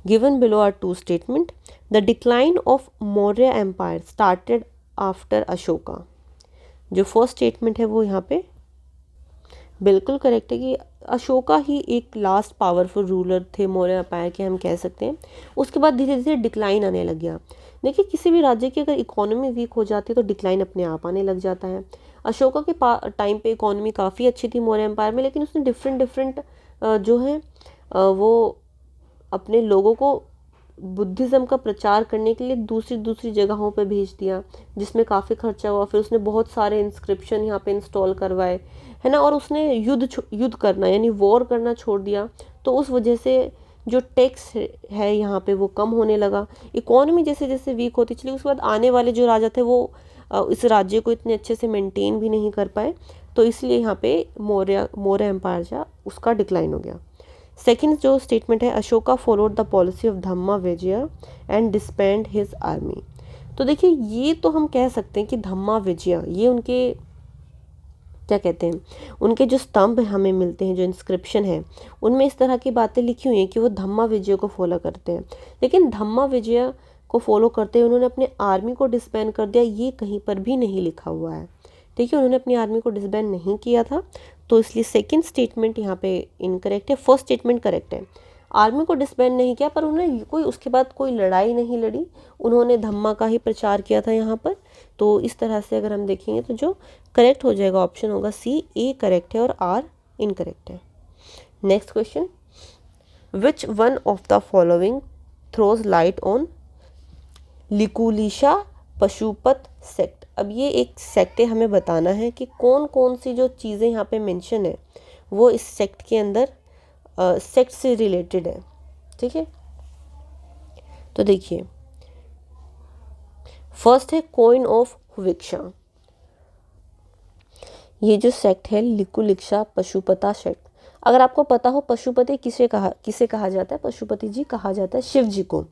given below are two statement, the decline of Maurya empire started after Ashoka. जो फर्स्ट स्टेटमेंट है वो यहाँ पे बिल्कुल करेक्ट है कि अशोका ही एक लास्ट पावरफुल रूलर थे मौर्य एम्पायर के, हम कह सकते हैं। उसके बाद धीरे धीरे डिक्लाइन आने लग गया। देखिए किसी भी राज्य की अगर इकोनॉमी वीक हो जाती है तो डिक्लाइन अपने आप आने लग जाता है। अशोका के टाइम पे इकोनॉमी काफ़ी अच्छी थी मौर्य एम्पायर में, लेकिन उसने डिफरेंट जो है वो अपने लोगों को बुद्धिज़्म का प्रचार करने के लिए दूसरी जगहों पर भेज दिया, जिसमें काफ़ी खर्चा हुआ। फिर उसने बहुत सारे इंस्क्रिप्शन यहाँ पे इंस्टॉल करवाए, है ना, और उसने युद्ध करना यानी वॉर करना छोड़ दिया। तो उस वजह से जो टैक्स है यहाँ पे वो कम होने लगा। इकोनॉमी जैसे जैसे वीक होती चली, उसके बाद आने वाले जो राजा थे वो इस राज्य को इतने अच्छे से मेंटेन भी नहीं कर पाए। तो इसलिए यहाँ पे मौर्य एम्पायर जो उसका डिक्लाइन हो गया। सेकेंड जो स्टेटमेंट है, Ashoka followed the policy of Dhamma Vijay and डिस्बैंड his army. तो देखिए ये तो हम कह सकते हैं कि धम्मा विजय, ये उनके क्या कहते हैं, उनके जो स्तंभ हमें मिलते हैं, जो इंस्क्रिप्शन है, उनमें इस तरह की बातें लिखी हुई हैं कि वो धम्मा विजय को फॉलो करते हैं। लेकिन धम्मा विजय को फॉलो करते हुए उन्होंने अपने आर्मी को डिस्बैंड कर दिया, ये कहीं पर भी नहीं लिखा हुआ है। ठीक है, उन्होंने अपनी आर्मी को डिस्बैंड नहीं किया था। तो इसलिए सेकंड स्टेटमेंट यहाँ पे इनकरेक्ट है, फर्स्ट स्टेटमेंट करेक्ट है। आर्मी को डिस्बैंड नहीं किया, पर उन्होंने कोई उसके बाद कोई लड़ाई नहीं लड़ी, उन्होंने धम्मा का ही प्रचार किया था यहाँ पर। तो इस तरह से अगर हम देखेंगे तो जो करेक्ट हो जाएगा ऑप्शन होगा सी, ए करेक्ट है और आर इनकरेक्ट है। Next question, which one of the following throws light on Lakulisha Pashupata sect. अब ये एक सेक्ट है, हमें बताना है कि कौन कौन सी जो चीज़ें यहाँ पे मेंशन है वो इस सेक्ट के अंदर सेक्ट से रिलेटेड है। ठीक है, तो देखिए फर्स्ट है कॉइन ऑफ हुविक्षा। ये जो सेक्ट है लिकुलिशा पशुपता सेक्ट, अगर आपको पता हो पशुपति किसे कहा जाता है, पशुपति जी कहा जाता है शिव जी को,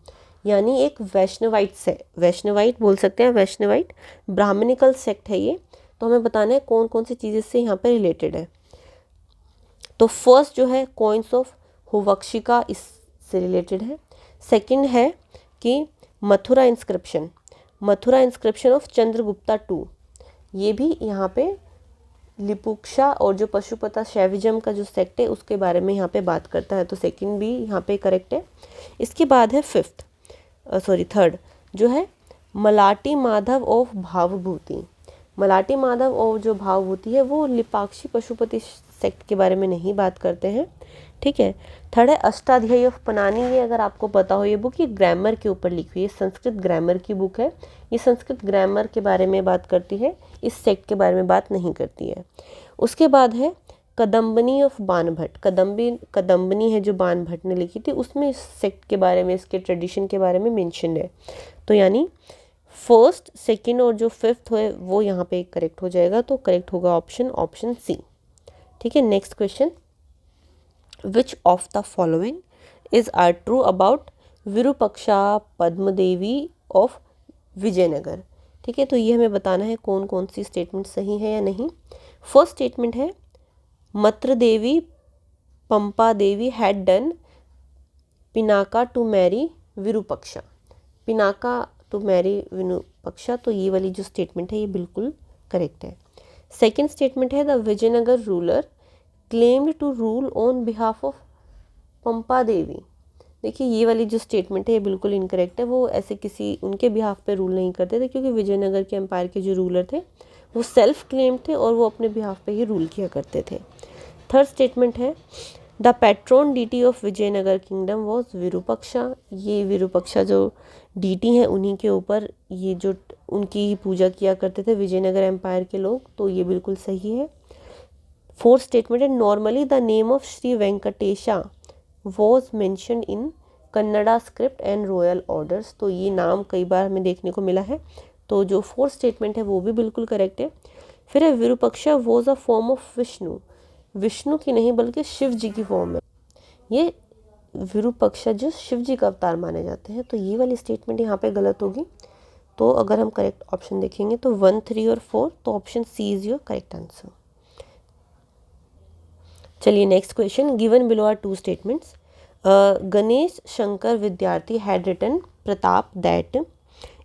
यानी एक वैष्णवाइट से, वैष्णवाइट बोल सकते हैं, वैष्णवाइट ब्राह्मणिकल सेक्ट है ये। तो हमें बताना है कौन कौन सी चीज़ें से यहाँ पे रिलेटेड है। तो फर्स्ट जो है कॉइन्स ऑफ हुवक्षिका इससे रिलेटेड है। सेकंड है कि Mathura inscription of Chandragupta two, ये भी यहाँ पे लिपुक्षा और जो पशुपता शैविज्म का जो सेक्ट है उसके बारे में यहाँ पे बात करता है। तो सेकंड भी यहाँ पे करेक्ट है। इसके बाद है थर्ड जो है मलाटी माधव ऑफ भावभूति। मलाटी माधव और जो भावभूति है वो लिपाक्षी पशुपति सेक्ट के बारे में नहीं बात करते हैं। ठीक है, थर्ड है अष्टाध्यायी ऑफ पनानी। ये अगर आपको पता हो ये बुक, ये ग्रामर के ऊपर लिखी हुई है, संस्कृत ग्रामर की बुक है। ये संस्कृत ग्रामर के बारे में बात करती है, इस सेक्ट के बारे में बात नहीं करती है। उसके बाद है कदम्बनी ऑफ बाणभट्ट। कदम्बनी है जो बाणभट्ट ने लिखी थी, उसमें इस सेक्ट के बारे में, इसके ट्रेडिशन के बारे में मेंशन है। तो यानी फर्स्ट, सेकंड और जो फिफ्थ है वो यहाँ पे करेक्ट हो जाएगा। तो करेक्ट होगा ऑप्शन सी। ठीक है, next question, which of the following is are true about Virupaksha Padmadevi of Vijayanagar. ठीक है, तो ये हमें बताना है कौन कौन सी स्टेटमेंट सही है या नहीं। फर्स्ट स्टेटमेंट है मत्र Devi Pampa Devi had done penance to marry Virupaksha. Penance to marry Virupaksha, तो ये वाली जो स्टेटमेंट है ये बिल्कुल करेक्ट है। सेकेंड स्टेटमेंट है the Vijayanagar ruler claimed to rule on behalf of Pampa Devi. देखिए ये वाली जो स्टेटमेंट है ये बिल्कुल इनकरेक्ट है, वो ऐसे किसी उनके बिहाफ पे रूल नहीं करते थे, क्योंकि विजयनगर के एम्पायर के जो रूलर थे वो सेल्फ क्लेम थे और वो अपने बिहाफ पे ही रूल किया करते थे। थर्ड स्टेटमेंट है the patron deity of Vijayanagar kingdom was Virupaksha. ये विरूपक्षा जो डीटी हैं उन्हीं के ऊपर ये जो उनकी ही पूजा किया करते थे विजयनगर एम्पायर के लोग, तो ये बिल्कुल सही है। फोर्थ स्टेटमेंट है normally the name of Shri Venkatesha was mentioned in Kannada script and royal orders. तो ये नाम कई बार हमें देखने को मिला है, तो जो फोर्थ स्टेटमेंट है वो भी बिल्कुल करेक्ट है। फिर है Virupaksha was a form of Vishnu की नहीं बल्कि शिव जी की फॉर्म है। ये विरूपक्षा जो शिव जी का अवतार माने जाते हैं, तो ये वाली स्टेटमेंट यहाँ पे गलत होगी। तो अगर हम करेक्ट ऑप्शन देखेंगे तो 1, 3 और 4, तो option C is your correct answer. चलिए next question, given below are 2 statements. Ganesh Shankar Vidyarthi had written Pratap that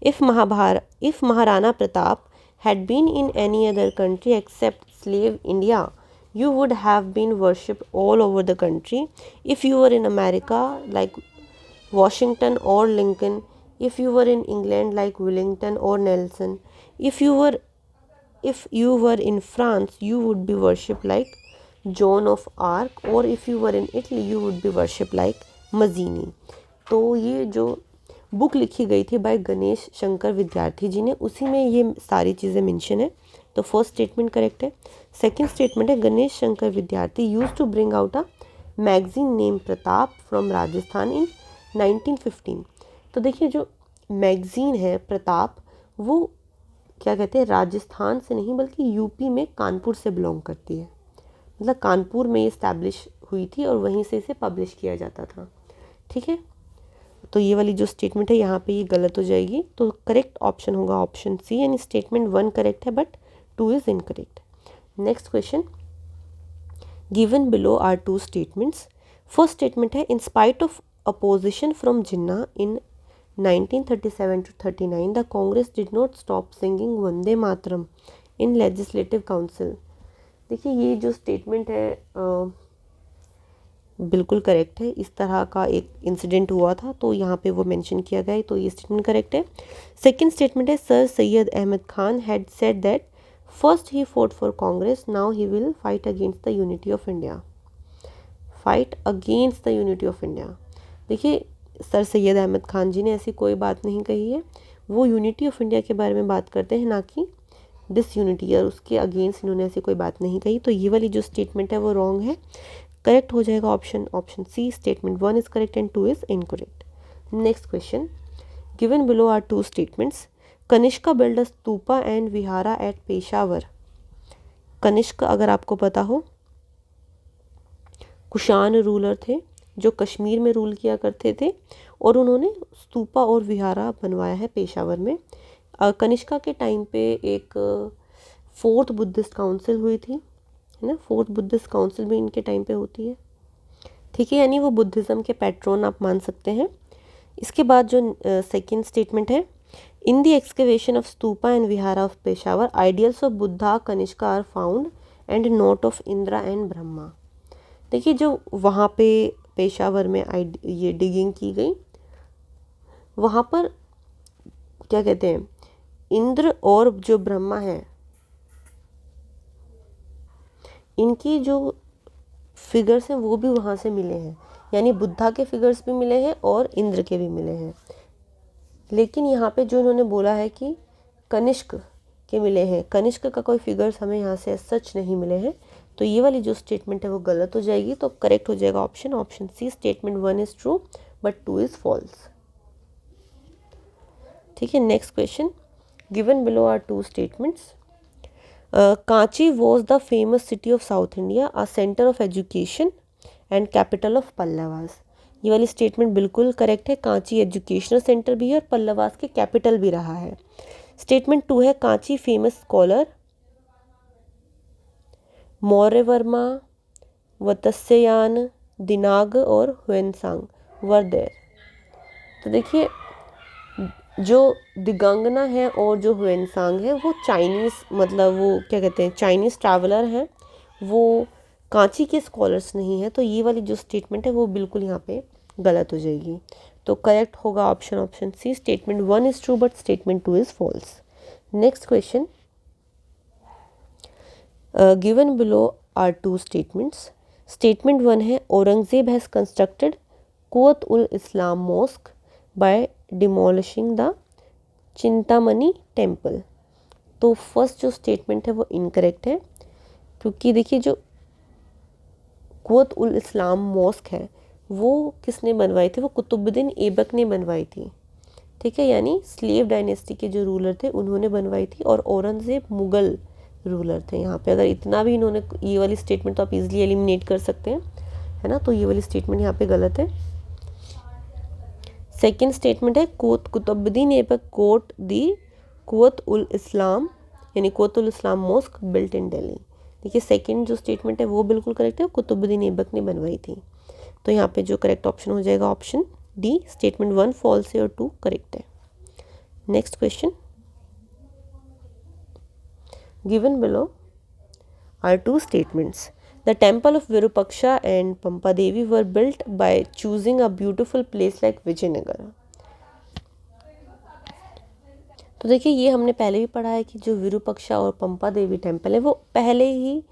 if Maharana Pratap had been in any other country except slave India, you would have been worshipped all over the country. If you were in America like Washington or Lincoln, if you were in England like Wellington or Nelson, if you were in France, you would be worshipped like Joan of Arc, or if you were in Italy, you would be worshipped like Mazzini. तो ये जो book लिखी गई थी bye Ganesh Shankar विद्यार्थी जी ने, उसी में ये सारी चीज़ें मेंशन है। तो फर्स्ट स्टेटमेंट करेक्ट है। सेकंड स्टेटमेंट है Ganesh Shankar Vidyarthi used to bring out a magazine name Pratap from Rajasthan in 1915। तो देखिए जो मैगजीन है प्रताप, वो क्या कहते हैं, राजस्थान से नहीं बल्कि यूपी में कानपुर से बिलोंग करती है। मतलब कानपुर में ये इस्टेब्लिश हुई थी और वहीं से इसे पब्लिश किया जाता था। ठीक है, तो ये वाली जो स्टेटमेंट है यहाँ पे ये गलत हो जाएगी। तो करेक्ट ऑप्शन होगा ऑप्शन सी, यानी स्टेटमेंट 1 करेक्ट है but 2 is incorrect. Next question, given below are 2 statements. First statement है in spite of opposition from Jinnah in 1937 to 39 the Congress did not stop singing Vande Mataram in legislative council. देखिए ये जो statement है बिल्कुल correct है। इस तरह का एक इंसिडेंट हुआ था तो यहाँ पे वो मेंशन किया गया है, तो ये स्टेटमेंट करेक्ट है। सेकंड स्टेटमेंट है sir Syed Ahmad Khan had said that first he fought for Congress, now he will fight against the unity of India. Fight against the unity of India. देखिए सर सैयद अहमद खान जी ने ऐसी कोई बात नहीं कही है, वो यूनिटी ऑफ इंडिया के बारे में बात करते हैं, ना कि डिसयूनिटी, या उसके अगेंस्ट इन्होंने ऐसी कोई बात नहीं कही। तो ये वाली जो स्टेटमेंट है वो रॉन्ग है। करेक्ट हो जाएगा option C, statement 1 is correct and 2 is incorrect. Next question, given below are 2 statements. Kanishka build a stupa and vihara at Peshawar. Kanishka अगर आपको पता हो कुषाण रूलर थे जो कश्मीर में रूल किया करते थे, और उन्होंने स्तूपा और विहारा बनवाया है पेशावर में। कनिष्का के टाइम पे एक 4th बुद्धिस्ट काउंसिल हुई थी, है ना। 4th बुद्धिस्ट काउंसिल भी इनके टाइम पे होती है। ठीक है, यानी वो बुद्धिज़्म के पैट्रोन आप मान सकते हैं। इसके बाद जो सेकंड स्टेटमेंट है, in the excavation of stupa and vihara of Peshawar idols of Buddha Kanishka are found and not of Indra and Brahma. देखिए जो वहाँ पे पेशावर में ये डिगिंग की गई, वहाँ पर क्या कहते हैं, इंद्र और जो ब्रह्मा है इनकी जो फिगर्स हैं वो भी वहाँ से मिले हैं, यानी बुद्धा के फिगर्स भी मिले हैं और इंद्र के भी मिले हैं। लेकिन यहाँ पे जो इन्होंने बोला है कि कनिष्क के मिले हैं, कनिष्क का कोई फिगर्स हमें यहाँ से सच नहीं मिले हैं, तो ये वाली जो स्टेटमेंट है वो गलत हो जाएगी। तो करेक्ट हो जाएगा option C, statement 1 is true but 2 is false. ठीक है, next question, given below are 2 statements. Kanchi was the famous city of South India, a center of education and capital of Pallavas। ये वाली statement बिल्कुल correct है। Kanchi educational centre भी है और पल्लवास के कैपिटल भी रहा है। स्टेटमेंट 2 है कांची फेमस स्कॉलर मौर्यवर्मा, वत्स्यायन, दिनाग और ह्वेनसांग वर देयर। तो देखिए जो दिगंगना है और जो ह्वेनसांग है वो चाइनीज़, मतलब वो क्या कहते हैं, चाइनीज़ ट्रैवलर हैं, वो कांची के स्कॉलर्स नहीं है। तो ये वाली जो स्टेटमेंट है वो बिल्कुल यहाँ पे गलत हो जाएगी। तो करेक्ट होगा option C, statement 1 is true but statement 2 is false. Next question, given below are 2 statements. Statement 1 है Aurangzeb has constructed Quwwat ul Islam mosque by demolishing the Chintamani temple. तो फर्स्ट जो स्टेटमेंट है वो इनकरेक्ट है, क्योंकि देखिए जो कुवत उल इस्लाम मॉस्क है वो किसने बनवाई थी, वो कुतुबुद्दीन ऐबक ने बनवाई थी। ठीक है, यानी स्लेव डायनेस्टी के जो रूलर थे उन्होंने बनवाई थी, और औरंगजेब मुगल रूलर थे। यहाँ पे अगर इतना भी इन्होंने, ये वाली स्टेटमेंट तो आप इजीली एलिमिनेट कर सकते हैं, है ना। तो ये वाली स्टेटमेंट यहाँ पे गलत है। सेकेंड स्टेटमेंट है कुतुबुद्दीन ऐबक गोट दी कुव्वत उल इस्लाम यानी कुव्वत उल Islam mask built in Delhi. देखिए सेकंड जो स्टेटमेंट है वो बिल्कुल करेक्ट है, कुतुबुद्दीन ऐबक ने बनवाई थी। तो यहाँ पे जो करेक्ट ऑप्शन हो जाएगा ऑप्शन डी, स्टेटमेंट 1 फॉल्स है और 2 करेक्ट है। Next question, given below are two statements. The temple of Virupaksha and Pampadevi were built by choosing a beautiful place like Vijayanagar. तो देखिए ये हमने पहले भी पढ़ा है कि जो विरूपक्षा और पंपा देवी टेम्पल है वो पहले ही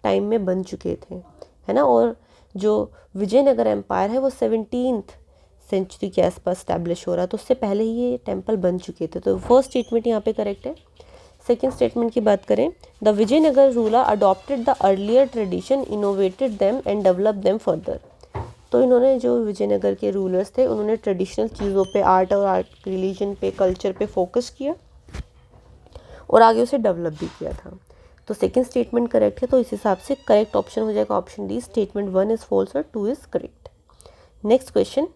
टाइम में बन चुके थे, है ना। और जो विजयनगर एम्पायर है वो 17th सेंचुरी के आसपास स्टैब्लिश हो रहा, तो उससे पहले ही ये टेम्पल बन चुके थे। तो फर्स्ट स्टेटमेंट यहाँ पे करेक्ट है। सेकेंड स्टेटमेंट की बात करें, the Vijayanagar ruler adopted the earlier tradition, innovated them and develop them further. तो इन्होंने जो विजयनगर के रूलर्स थे उन्होंने ट्रेडिशनल चीज़ों पे, आर्ट और आर्ट रिलीजन पे, कल्चर पे फोकस किया और आगे उसे डेवलप भी किया था। तो सेकेंड स्टेटमेंट करेक्ट है, तो इस हिसाब से करेक्ट ऑप्शन हो जाएगा option D, statement 1 is false और 2 इज करेक्ट। नेक्स्ट क्वेश्चन,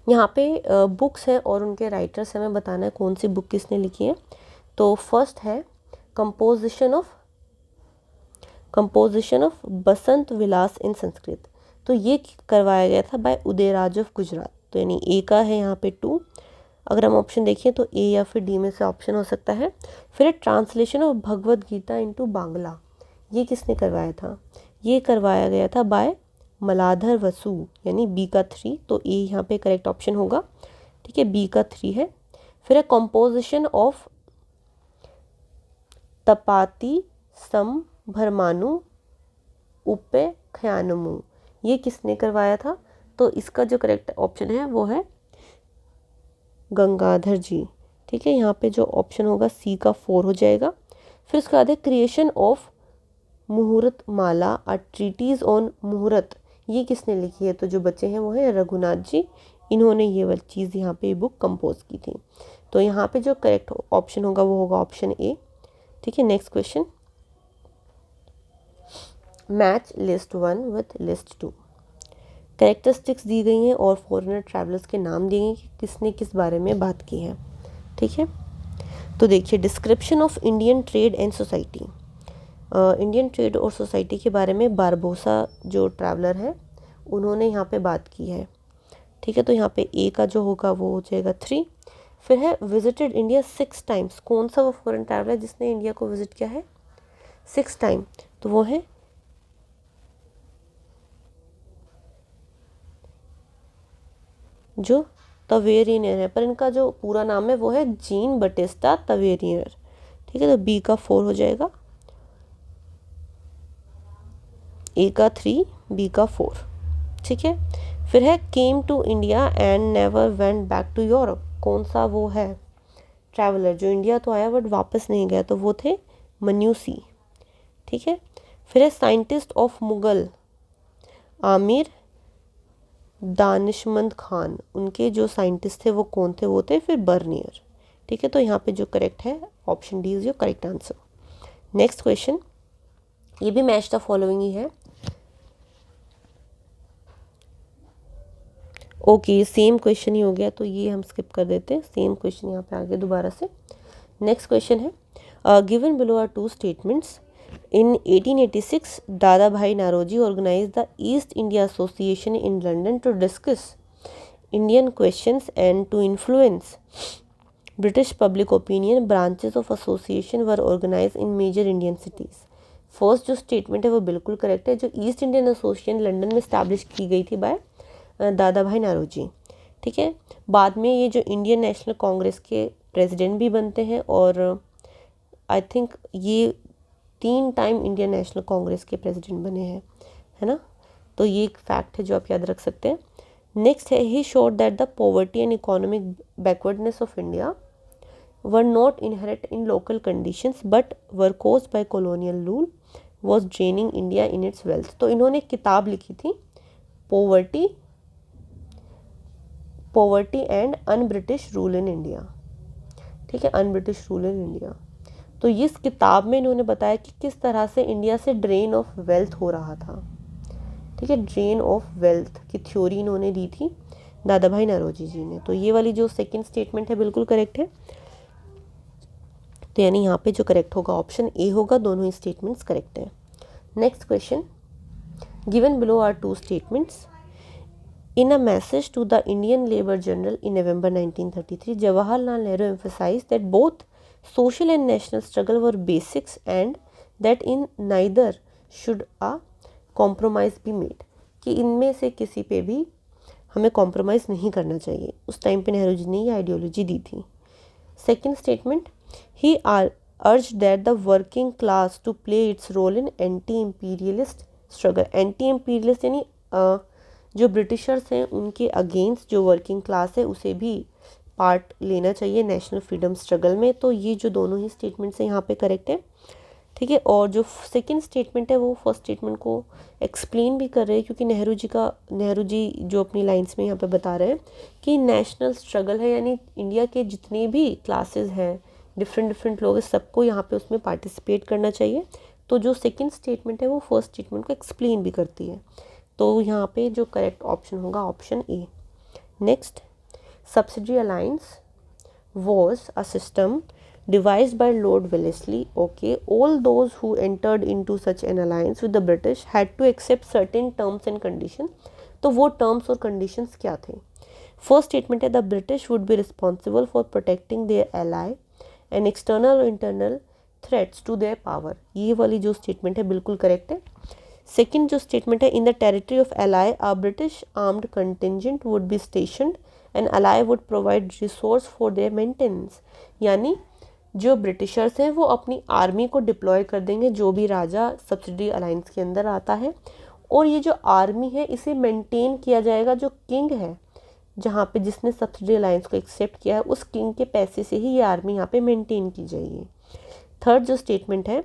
यहाँ पे बुक्स हैं और उनके राइटर्स हमें बताना है कौन सी बुक किसने लिखी है। तो फर्स्ट है कंपोजिशन ऑफ बसंत विलास इन संस्कृत। तो ये करवाया गया था बाय उदयराज ऑफ गुजरात। तो यानी ए का है यहाँ पे 2। अगर हम ऑप्शन देखें तो ए या फिर डी में से ऑप्शन हो सकता है। फिर translation of Bhagavad Gita into Bangla, ये किसने करवाया था? ये करवाया गया था बाय मलाधर वसु, यानी बी का 3। तो ए यहाँ पे करेक्ट ऑप्शन होगा, ठीक है, बी का 3 है। फिर है कंपोजिशन ऑफ तपाती संभरमानु उपेख्यानमु, ये किसने करवाया था? तो इसका जो करेक्ट ऑप्शन है वो है गंगाधर जी, ठीक है। यहाँ पे जो ऑप्शन होगा सी का 4 हो जाएगा। फिर उसके बाद है क्रिएशन ऑफ मुहूर्त माला, अ ट्रीटीज ऑन मुहूर्त, ये किसने लिखी है? तो जो बच्चे हैं वो है रघुनाथ जी, इन्होंने ये वाली चीज़ यहाँ पे बुक कंपोज की थी। तो यहाँ पे जो करेक्ट ऑप्शन होगा वो होगा ऑप्शन ए, ठीक है। Next question, match list 1 with list 2। Characteristics दी गई हैं और फॉरेनर ट्रैवलर्स के नाम दिए गए कि किसने किस बारे में बात की है, ठीक है। तो देखिए description of Indian trade and society, Indian trade और सोसाइटी के बारे में बारबोसा जो ट्रैवलर है उन्होंने यहाँ पे बात की है, ठीक है। तो यहाँ पे ए का जो होगा वो हो जाएगा 3। फिर है विजिटेड इंडिया 6 टाइम्स, कौन सा वो फॉरेन ट्रैवलर जिसने इंडिया को विजिट किया है 6 टाइम? तो वो है जो तवेरियनर है, पर इनका जो पूरा नाम है वो है जीन बटिस्टा तवेरियनर, ठीक है। तो बी का 4 हो जाएगा, ए का 3, बी का 4, ठीक है। फिर है came to India and never went back to Europe, कौन सा वो है ट्रैवलर जो इंडिया तो आया बट वापस नहीं गया? तो वो थे मन्यूसी, ठीक है। फिर है साइंटिस्ट ऑफ मुगल आमिर दानिशमंद खान, उनके जो साइंटिस्ट थे वो कौन थे? वो थे फिर बर्नियर, ठीक है। तो यहाँ पे जो करेक्ट है option D is your correct answer. Next question, ये भी मैच द फॉलोइंग ही है। ओके, सेम क्वेश्चन ही हो गया तो ये हम स्किप कर देते हैं। सेम क्वेश्चन यहाँ पे आगे दोबारा से। नेक्स्ट क्वेश्चन है given below are 2 statements. In 1886, Dadabhai Naoroji organized the East India Association in London to discuss Indian questions and to influence British public opinion. Branches of association were organized in major Indian cities. First जो statement है वो बिल्कुल correct है। जो east Indian association London में establish की गई थी बाय दादा भाई नारोजी, ठीक है। बाद में ये जो इंडियन नेशनल कांग्रेस के प्रेसिडेंट भी बनते हैं और आई थिंक ये 3 टाइम इंडियन नेशनल कांग्रेस के प्रेसिडेंट बने हैं, है ना। तो ये एक फैक्ट है जो आप याद रख सकते हैं। नेक्स्ट है he showed that the poverty and economic backwardness of India were not inherit in local conditions but were caused by colonial rule was draining India in its wealth. तो इन्होंने किताब लिखी थी poverty and un British rule in India, ठीक है, un British rule in India. तो इस किताब में इन्होंने बताया कि किस तरह से इंडिया से ड्रेन ऑफ वेल्थ हो रहा था, ठीक है। ड्रेन ऑफ वेल्थ की थ्योरी इन्होंने दी थी दादा भाई नौरोजी जी ने। तो ये वाली जो सेकंड स्टेटमेंट है बिल्कुल करेक्ट है। तो यानी यहाँ पे जो करेक्ट होगा ऑप्शन ए होगा, दोनों ही स्टेटमेंट्स करेक्ट हैं। Next question, given below are two statements. In a message to the Indian Labour Journal in November 1933, Jawaharlal Nehru emphasized that both social and national struggle were basics and that in neither should a compromise be made, कि इनमें से किसी पे भी हमें compromise नहीं करना चाहिए। उस टाइम पे नेहरू जी ने ये आइडियोलॉजी दी थी। Second statement, he urged that the working class to play its role in anti-imperialist struggle। anti-imperialist यानी जो ब्रिटिशर्स हैं उनके अगेंस्ट जो वर्किंग क्लास है उसे भी पार्ट लेना चाहिए नेशनल फ्रीडम स्ट्रगल में। तो ये जो दोनों ही स्टेटमेंट्स हैं यहाँ पे करेक्ट है, ठीक है। और जो सेकंड स्टेटमेंट है वो फर्स्ट स्टेटमेंट को एक्सप्लेन भी कर रहे हैं, क्योंकि नेहरू जी जो अपनी लाइंस में यहाँ पे बता रहे हैं कि नेशनल स्ट्रगल है, यानी इंडिया के जितने भी क्लासेस हैं, डिफरेंट लोग हैं, सबको यहाँ पे उसमें पार्टिसिपेट करना चाहिए। तो जो सेकेंड स्टेटमेंट है वो फर्स्ट स्टेटमेंट को एक्सप्लेन भी करती है। तो यहाँ पे जो करेक्ट ऑप्शन होगा option A. Next, subsidy alliance was a system devised by Lord Wellesley. Okay, all those who entered into such an alliance with the British had to accept certain terms and conditions. तो वो terms और conditions क्या थे? First statement है, the British would be responsible for protecting their ally and external or internal threats to their power. ये वाली जो statement है बिल्कुल करेक्ट है। सेकेंड जो स्टेटमेंट है, in the territory of ally a British armed contingent would be स्टेशनड and ally would provide resource for their maintenance. यानी जो ब्रिटिशर्स हैं वो अपनी आर्मी को डिप्लॉय कर देंगे जो भी राजा सब्सिडी अलायंस के अंदर आता है, और ये जो आर्मी है इसे मेंटेन किया जाएगा। जो किंग है जहाँ पे जिसने सब्सिडी अलायंस को एक्सेप्ट किया है उस किंग के पैसे से ही ये आर्मी यहाँ पे मेंटेन की जाएगी। थर्ड जो स्टेटमेंट है,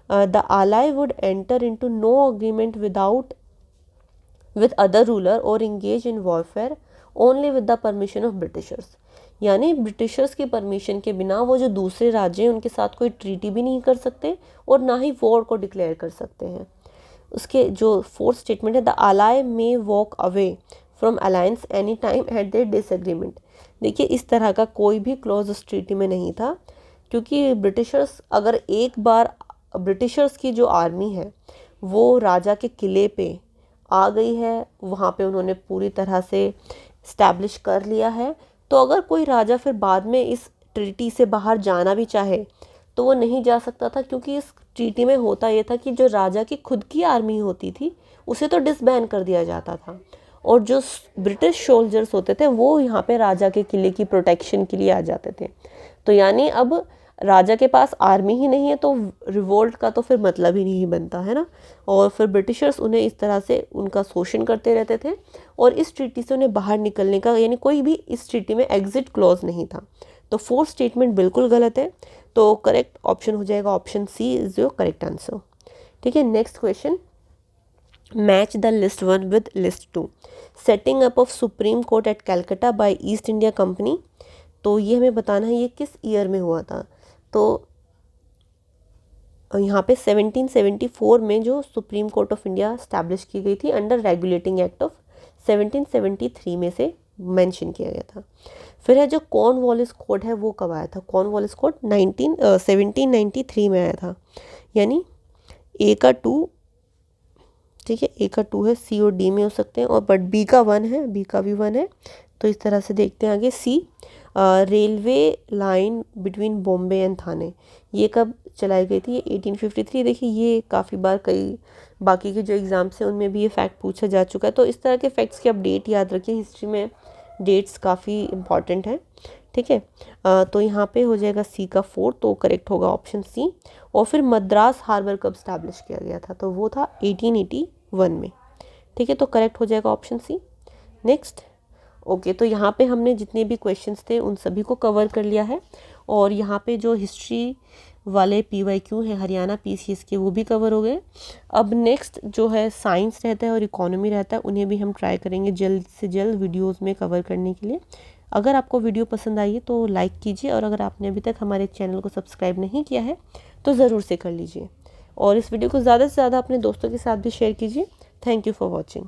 the ally would enter into no agreement with other ruler or engage in warfare only with the permission of Britishers. यानी ब्रिटिशर्स की परमिशन के बिना वो जो दूसरे राज्य हैं उनके साथ कोई ट्रीटी भी नहीं कर सकते और ना ही वॉर को डिक्लेयर कर सकते हैं। उसके जो फोर्थ स्टेटमेंट है, the ally may walk away from alliance any time at their disagreement. देखिए इस तरह का कोई भी क्लॉज उस ट्रीटी में नहीं था, क्योंकि ब्रिटिशर्स अगर एक बार ब्रिटिशर्स की जो आर्मी है वो राजा के किले पे आ गई है, वहाँ पे उन्होंने पूरी तरह से इस्टेब्लिश कर लिया है, तो अगर कोई राजा फिर बाद में इस ट्रीटी से बाहर जाना भी चाहे तो वो नहीं जा सकता था, क्योंकि इस ट्रीटी में होता ये था कि जो राजा की खुद की आर्मी होती थी उसे तो डिसबैन कर दिया जाता था, और जो ब्रिटिश सोल्जर्स होते थे वो यहाँ पे राजा के किले की प्रोटेक्शन के लिए आ जाते थे। तो यानी अब राजा के पास आर्मी ही नहीं है तो रिवोल्ट का तो फिर मतलब ही नहीं बनता है ना, और फिर ब्रिटिशर्स उन्हें इस तरह से उनका शोषण करते रहते थे, और इस ट्रीटी से उन्हें बाहर निकलने का यानी कोई भी इस ट्रीटी में एग्जिट क्लॉज नहीं था। तो फोर्थ स्टेटमेंट बिल्कुल गलत है, तो करेक्ट ऑप्शन हो जाएगा option C is your correct answer. ठीक है, next question, match the list 1 with list 2। Setting up of supreme court at Calcutta by East India Company. तो ये हमें बताना है ये किस ईयर में हुआ था। तो यहाँ पे 1774 में जो supreme court of India establish की गई थी अंडर रेगुलेटिंग एक्ट ऑफ 1773 में से मेंशन किया गया था। फिर है जो कॉर्नवालिस कोड है वो कब आया था। कॉर्नवालिस कोड 1793 में आया था, यानी ए का 2, ठीक है, ए का 2 है, सी और डी में हो सकते हैं, और बट बी का 1 है, बी का भी 1 है। तो इस तरह से देखते हैं आगे। C, railway line between Bombay and Thane, ये कब चलाई गई थी। ये 1853। देखिए ये काफ़ी बार कई बाकी के जो एग्ज़ाम्स हैं उनमें भी ये फैक्ट पूछा जा चुका है, तो इस तरह के फैक्ट्स की आप डेट याद रखिए। हिस्ट्री में डेट्स काफ़ी इंपॉर्टेंट हैं, ठीक है। तो यहाँ पे हो जाएगा सी का 4, तो करेक्ट होगा ऑप्शन सी। और फिर मद्रास हार्बर कब स्टैब्लिश किया गया था, तो वो था 1881 में, ठीक है, तो करेक्ट हो जाएगा ऑप्शन सी। नेक्स्ट, ओके, तो यहाँ पे हमने जितने भी क्वेश्चंस थे उन सभी को कवर कर लिया है, और यहाँ पे जो हिस्ट्री वाले PYQ हैं हरियाणा PCS के वो भी कवर हो गए। अब नेक्स्ट जो है साइंस रहता है और इकोनॉमी रहता है, उन्हें भी हम ट्राई करेंगे जल्द से जल्द वीडियोस में कवर करने के लिए। अगर आपको वीडियो पसंद आई है तो लाइक कीजिए, और अगर आपने अभी तक हमारे चैनल को सब्सक्राइब नहीं किया है तो ज़रूर से कर लीजिए, और इस वीडियो को ज़्यादा से ज़्यादा अपने दोस्तों के साथ भी शेयर कीजिए। Thank you for watching.